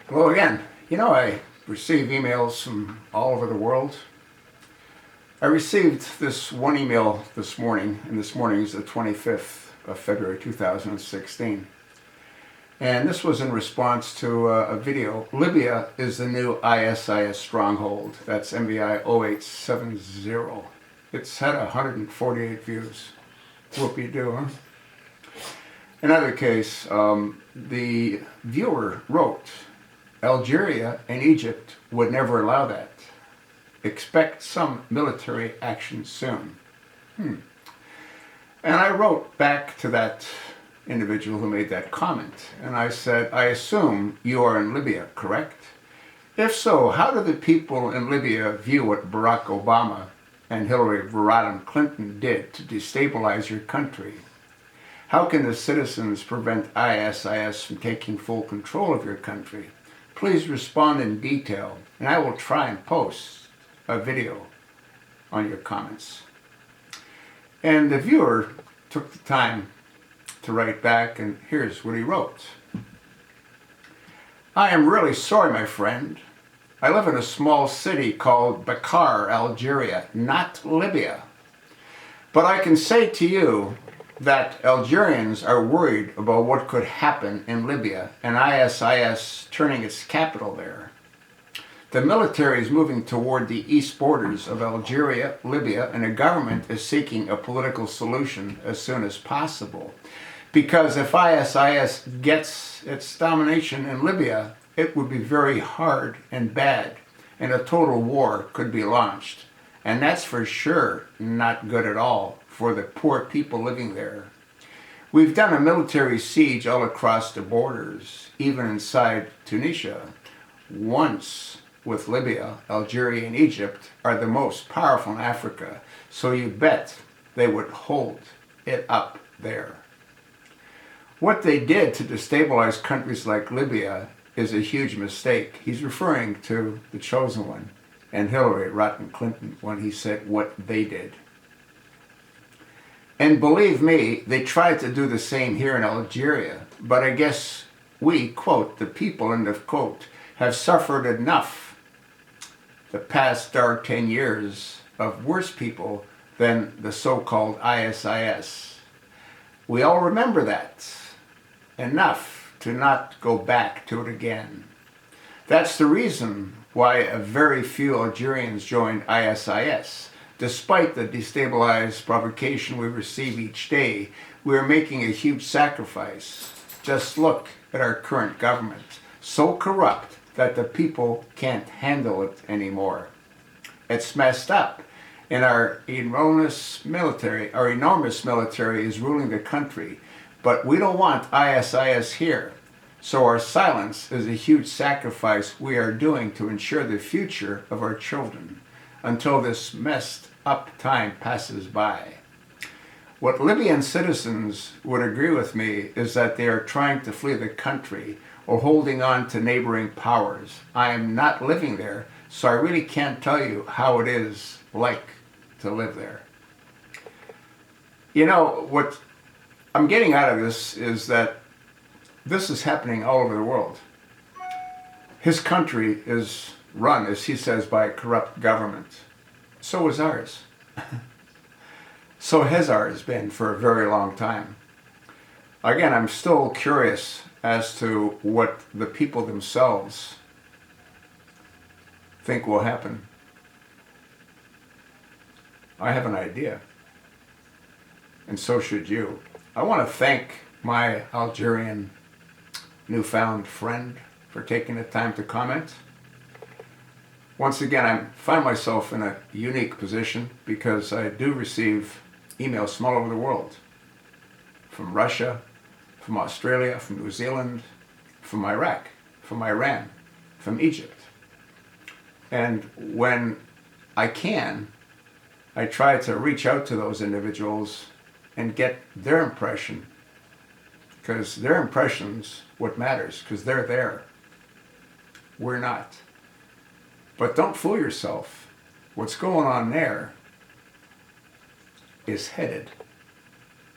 Hello again. I receive emails from all over the world. I received this one email this morning, and this morning is the 25th of February 2016. And this was in response to a video. Libya is the new ISIS stronghold. That's MVI 0870. It's had 148 views. Whoop-de-doo, huh? Another case, the viewer wrote, Algeria and Egypt would never allow that. Expect some military action soon. And I wrote back to that individual who made that comment, and I said, I assume you are in Libya, correct? If so, how do the people in Libya view what Barack Obama and Hillary Clinton did to destabilize your country? How can the citizens prevent ISIS from taking full control of your country? Please respond in detail, and I will try and post a video on your comments. And the viewer took the time to write back, and here's what he wrote. I am really sorry, my friend. I live in a small city called Bakar, Algeria, not Libya. But I can say to you that Algerians are worried about what could happen in Libya and ISIS turning its capital there. The military is moving toward the east borders of Algeria, Libya, and the government is seeking a political solution as soon as possible. Because if ISIS gets its domination in Libya, it would be very hard and bad, and a total war could be launched. And that's for sure not good at all for the poor people living there. We've done a military siege all across the borders, even inside Tunisia. Once with Libya, Algeria, and Egypt are the most powerful in Africa, so you bet they would hold it up there. What they did to destabilize countries like Libya is a huge mistake. He's referring to the chosen one and Hillary Clinton when he said what they did. And believe me, they tried to do the same here in Algeria, but I guess we, quote, the people, end of quote, have suffered enough the past dark 10 years of worse people than the so-called ISIS. We all remember that. Enough to not go back to it again. That's the reason why a very few Algerians joined ISIS. Despite the destabilized provocation we receive each day, we are making a huge sacrifice. Just look at our current government, so corrupt that the people can't handle it anymore. It's messed up, and our enormous military is ruling the country, but we don't want ISIS here. So our silence is a huge sacrifice we are doing to ensure the future of our children until this messed up time passes by. What Libyan citizens would agree with me is that they are trying to flee the country or holding on to neighboring powers. I am not living there, so I really can't tell you how it is like to live there. What I'm getting out of this is that this is happening all over the world. His country is run, as he says, by a corrupt government. So is ours. So has ours been for a very long time. Again, I'm still curious as to what the people themselves think will happen. I have an idea, and so should you. I want to thank my Algerian newfound friend for taking the time to comment. Once again, I find myself in a unique position because I do receive emails from all over the world. From Russia, from Australia, from New Zealand, from Iraq, from Iran, from Egypt. And when I can, I try to reach out to those individuals and get their impression, because their impression's what matters, because they're there. We're not. But don't fool yourself. What's going on there is headed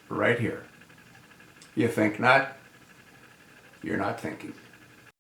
right here. You think not? You're not thinking.